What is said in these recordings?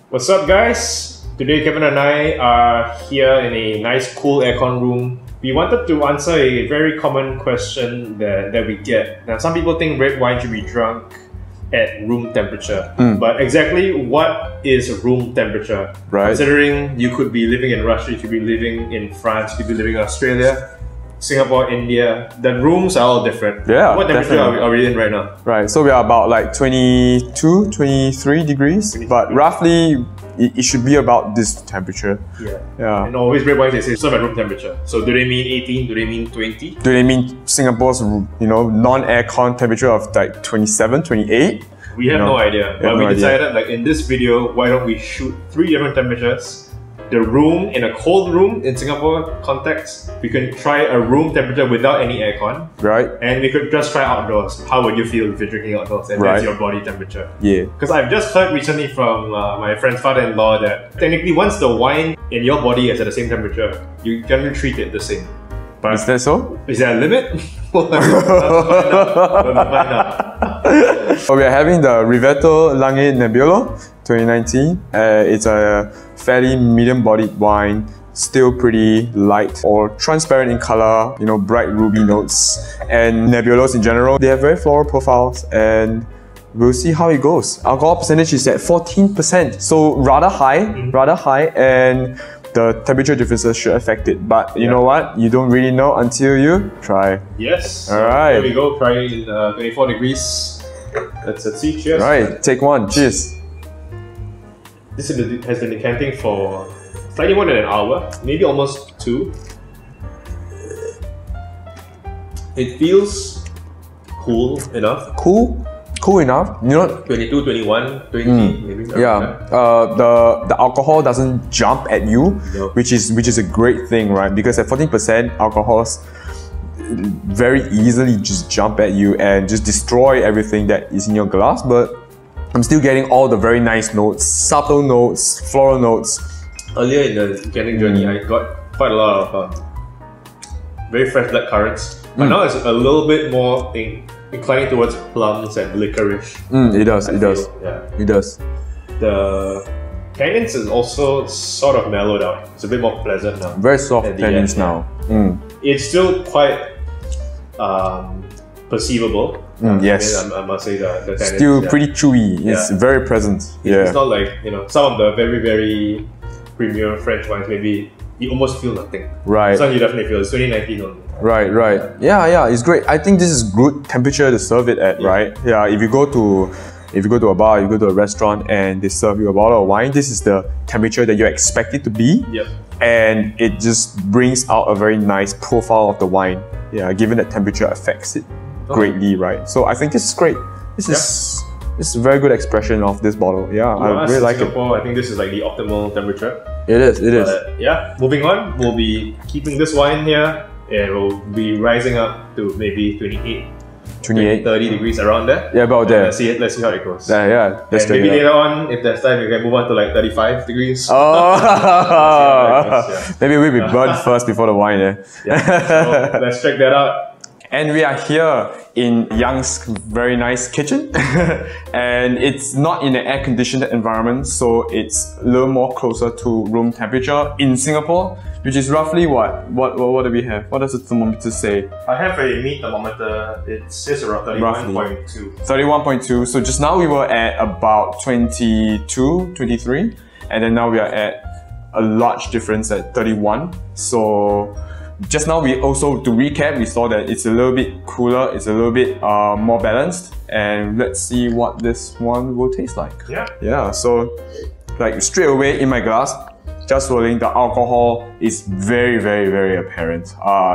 What's up, guys? Today Kevin and I are here in a nice cool aircon room. We wanted to answer a very common question that we get. Now, some people think red wine should be drunk at room temperature. But exactly what is room temperature? Right. Considering you could be living in Russia, you could be living in France, you could be living in Australia, Singapore, India, the rooms are all different. Yeah, what temperature are we in right now? Right, so we are about like 22, 23 degrees, 23. But roughly it should be about this temperature. Yeah. And always red wines, they say serve at room temperature. So do they mean 18? Do they mean 20? Do they mean Singapore's non-aircon temperature of like 27, 28? We have no idea. But we decided like in this video, why don't we shoot 3 different temperatures? The room in a cold room in Singapore context, we can try a room temperature without any aircon. Right. And we could just try outdoors. How would you feel if you're drinking outdoors and that's your body temperature? Yeah. Because I've just heard recently from my friend's father-in-law that technically once the wine in your body is at the same temperature, you generally treat it the same. But is that so? Is there a limit? So we are having the Rivetto Langhe Nebbiolo 2019. It's a fairly medium-bodied wine, still pretty light or transparent in color, bright ruby notes. And Nebbiolos in general, they have very floral profiles, and we'll see how it goes. Alcohol percentage is at 14%, so rather high, and the temperature differences should affect it. But you know what? You don't really know until you try. Yes. Alright. Here we go, try in 24 degrees. Let's see, cheers. Right, take one, cheers. This has been decanting for slightly more than an hour, maybe almost 2. It feels cool enough. Cool enough. 22, 21, 20 maybe. Yeah. The alcohol doesn't jump at you, which is a great thing, right? Because at 14%, alcohols very easily just jump at you and just destroy everything that is in your glass. But I'm still getting all the very nice notes, subtle notes, floral notes. Earlier in the canning journey, I got quite a lot of very fresh black currants. But now it's a little bit more inclining towards plums and licorice. It does. Yeah. It does. The tannins is also sort of mellowed out. It's a bit more pleasant now. Very soft tannins now. It's still quite perceivable. Yes. I must say the tannins. Still pretty chewy. It's very present. It's not like some of the very, very premium French wines. Maybe you almost feel nothing. Right. This one you definitely feel. It's 2019 only. Right. Yeah, it's great. I think this is good temperature to serve it at, right? Yeah, if you go to a bar, you go to a restaurant and they serve you a bottle of wine, this is the temperature that you expect it to be. Yep. And it just brings out a very nice profile of the wine. Yeah, given that temperature affects it greatly, right? So I think this is great. This is a very good expression of this bottle. Yeah, I really like it. I think this is like the optimal temperature. It is. Yeah, moving on, we'll be keeping this wine here and we'll be rising up to maybe 28, 30 degrees around there. Yeah, about there. Let's see how it goes. Yeah. And maybe later on, if there's time, we can move on to like 35 degrees. Maybe we'll be burned first before the wine. So let's check that out. And we are here in Yang's very nice kitchen. And it's not in an air-conditioned environment, so it's a little more closer to room temperature in Singapore, which is roughly what do we have? What does the thermometer say? I have a meat thermometer. It says around 31.2. 31.2. So just now we were at about 22, 23. And then now we are at a large difference at 31. So just now we also, to recap, we saw that it's a little bit cooler, it's a little bit more balanced, and let's see what this one will taste like. Yeah, so like straight away in my glass, just rolling, the alcohol is very, very, very apparent.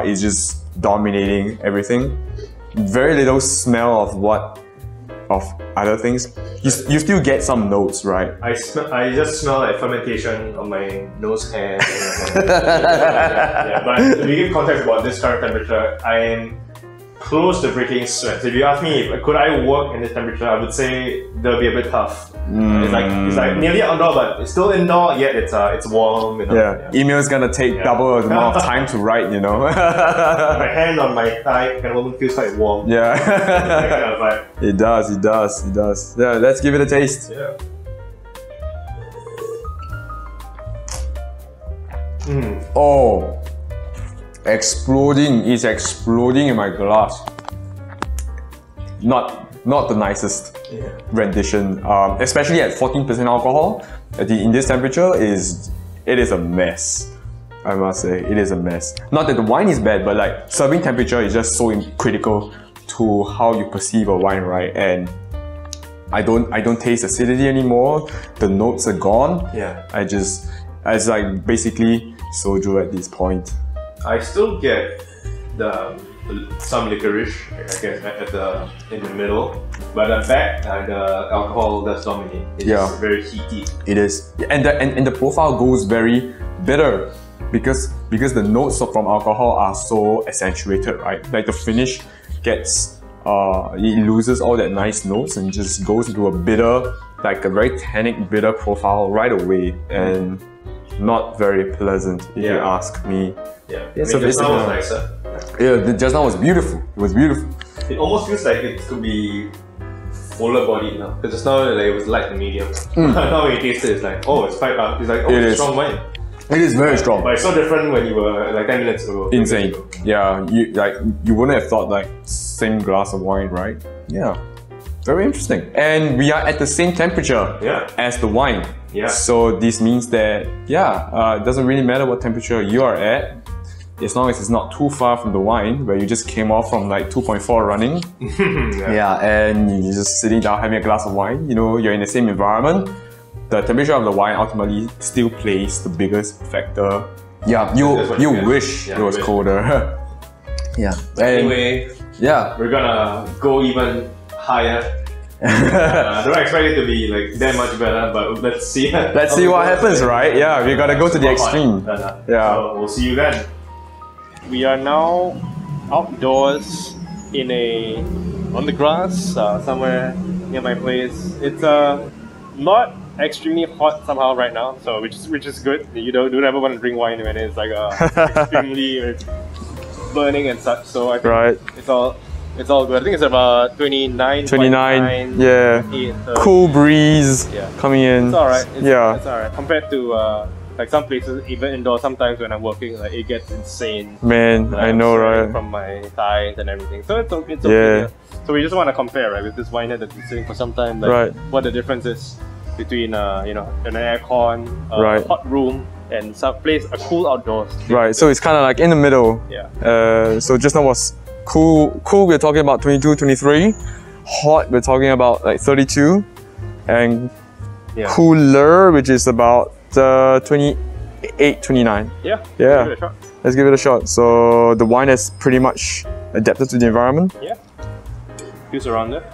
It's just dominating everything. Very little smell of other things. You still get some notes, right? I just smell like fermentation on my nose hair. But to give context about this current temperature, I am close to breaking sweat. So if you ask me, could I work in this temperature, I would say that'll be a bit tough. It's like nearly outdoor, but it's still indoor, yet it's warm. Email is gonna take double the amount of time to write, My hand on my thigh kind of almost feels quite warm. That kind of vibe. It does. Yeah, let's give it a taste. Yeah. Oh, exploding! It's exploding in my glass. Not the nicest rendition, especially at 14% alcohol. In this temperature, it is a mess. I must say, it is a mess. Not that the wine is bad, but like serving temperature is just so critical to how you perceive a wine, right? And I don't taste acidity anymore. The notes are gone. Yeah. It's like basically soju at this point. I still get some licorice, I guess, in the middle, but at the back, the alcohol does dominate. It's very heaty. It is, and the profile goes very bitter because the notes from alcohol are so accentuated, right? Like the finish gets it loses all that nice notes and just goes into a bitter, like a very tannic bitter profile right away, and not very pleasant if you ask me. Yeah, just now was nicer. Yeah, just now was beautiful. It was beautiful. It almost feels like it could be fuller bodied now. Because just now like, it was light and medium. Now when you taste it, it's like, oh, it's quite it's like, oh, it's strong wine. It is very strong. But it's so different when you were like 10 minutes ago. Insane. Yeah, you wouldn't have thought like same glass of wine, right? Yeah. Very interesting. And we are at the same temperature as the wine. Yeah. So this means that, it doesn't really matter what temperature you are at, as long as it's not too far from the wine, where you just came off from like 2.4 running. And you're just sitting down having a glass of wine, you know, you're in the same environment. The temperature of the wine ultimately still plays the biggest factor. Yeah, you wish it was colder. Anyway, we're gonna go even higher. I don't expect it to be like that much better, but let's see. Let's see what happens, right? Yeah, we gotta go to the extreme. So we'll see you then. We are now outdoors on the grass somewhere near my place. It's not extremely hot somehow right now, so which is good. You don't ever want to drink wine when it's like extremely burning and such. So I think it's all good. I think it's about 29. Yeah. 8, cool breeze coming in. It's alright. It's alright. Compared to like some places, even indoors, sometimes when I'm working, like it gets insane. Man, I know, right? From my thighs and everything. So it's okay. Yeah. So we just want to compare, right, with this wine that's been sitting for some time, like what the difference is between an aircon, hot room, and some place a cool outdoors. Right. So it's kind of like in the middle. Yeah. So just now was cool. We're talking about 22, 23. Hot. We're talking about like 32, and cooler, which is about 28, 29. Yeah. Let's give it a shot. Let's give it a shot. So the wine has pretty much adapted to the environment. Yeah. Feels around there.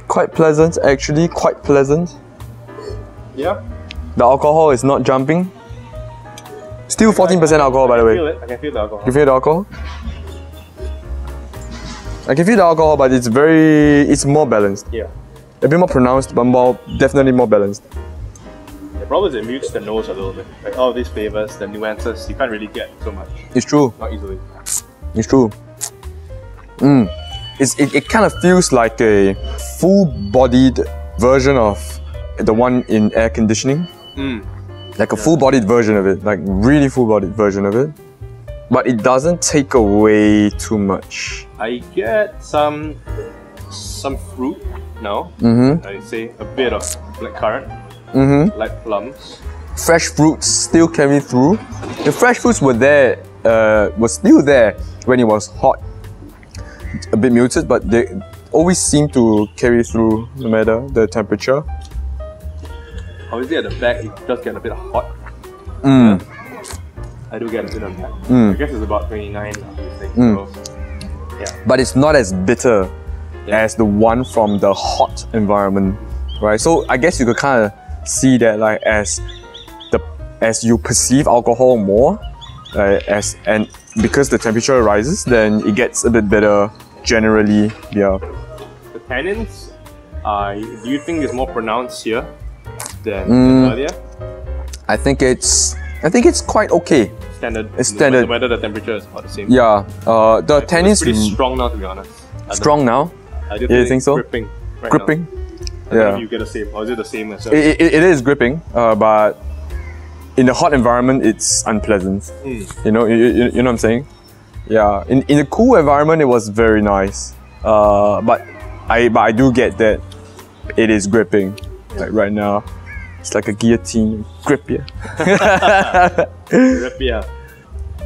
Quite pleasant, actually. Quite pleasant. Yeah. The alcohol is not jumping. Still 14% alcohol, by the way. I can feel the alcohol. You feel the alcohol? I can feel the alcohol, but it's more balanced. Yeah. A bit more pronounced, but definitely more balanced. The problem is it mutes the nose a little bit. Like all of these flavors, the nuances, you can't really get so much. It's true. Not easily. It's true. It kind of feels like a full-bodied version of the one in air conditioning. Like a full-bodied version of it, like really full-bodied version of it. But it doesn't take away too much. I get some fruit now. I'd say a bit of blackcurrant, like plums. Fresh fruits still carry through. The fresh fruits were there, was still there when it was hot. A bit muted, but they always seem to carry through no matter the temperature. Obviously at the back it does get a bit hot. I do get a bit of that. I guess it's about 29 obviously. So, but it's not as bitter as the one from the hot environment, right? So I guess you could kind of see that like as you perceive alcohol more, and because the temperature rises, then it gets a bit better generally. Yeah. The tannins, do you think is more pronounced here than earlier? I think it's quite okay. Standard. It's standard. Whether the temperature is about the same. Yeah. The tannins it's pretty strong now, to be honest. Strong now. I do think so. Gripping. Right gripping. Now. I don't know if you get the same, or is it the same as well? It is gripping, but in a hot environment, it's unpleasant. You know, you know what I'm saying? Yeah. In a cool environment, it was very nice. But I do get that it is gripping. Like right now, it's like a guillotine grip. Yeah. Grip, yeah.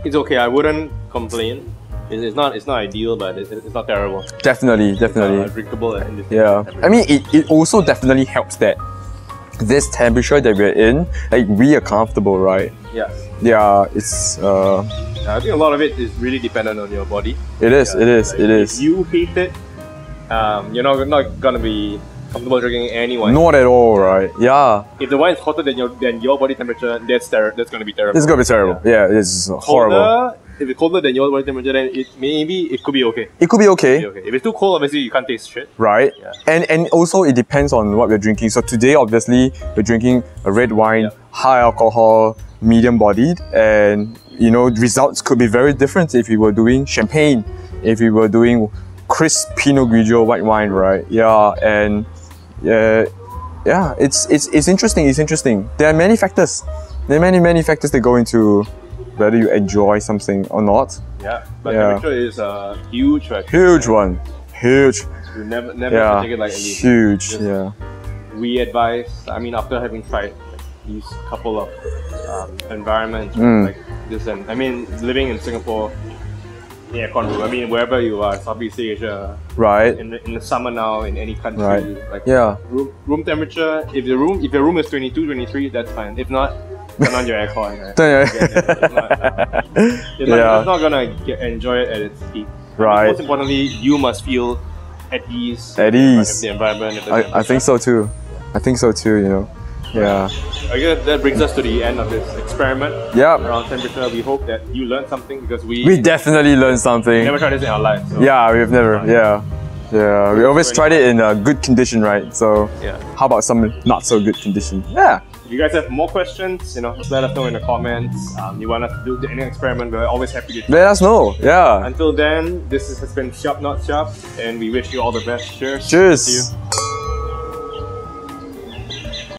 It's okay. I wouldn't complain. It's not ideal, but it's not terrible. Definitely. Drinkable and Yeah. I mean, it also definitely helps that this temperature that we're in, like we are comfortable, right? Yeah. Yeah. It's. I think a lot of it is really dependent on your body. It is. Yeah, it is. like It is. If you hate it, you're not gonna be comfortable drinking any wine. Not at all, right? Yeah. If the wine is hotter than your body temperature, that's gonna be terrible. It's gonna be terrible. Yeah, it's horrible. Colder, if it's colder than your body temperature, then it could be okay. It could be okay. If it's too cold, obviously you can't taste shit. Right? Yeah. And also it depends on what we're drinking. So today, obviously, we're drinking a red wine, high alcohol, medium bodied, and you know, results could be very different if we were doing champagne, if we were doing crisp Pinot Grigio white wine, right? Yeah, and yeah, it's interesting. It's interesting. There are many factors. There are many factors that go into whether you enjoy something or not. Yeah, but temperature is a huge factor. Huge one. Huge. You never take it like huge. We advise. I mean, after having tried these couple of environments like this, and I mean, living in Singapore, aircon room. I mean, wherever you are, Southeast Asia, right? In the summer now, in any country, like room temperature. If your room is 22, 23, that's fine. If not, turn on your aircon. Right? You're not gonna enjoy it at its peak. Right. I mean, most importantly, you must feel at ease. At ease. The environment. I think so too. I think so too. You know. Yeah. I guess that brings us to the end of this experiment. Yep. Around temperature. We hope that you learned something because we definitely learned something. Never tried this in our lives. So yeah, we've never. Yeah. We always tried it in a good condition, right? So how about some not so good condition? Yeah. If you guys have more questions, let us know in the comments. You want us to do any experiment, we're always happy to. Let us know. Yeah. Until then, this has been Sharp Not Sharp, and we wish you all the best. Cheers. Cheers. See you.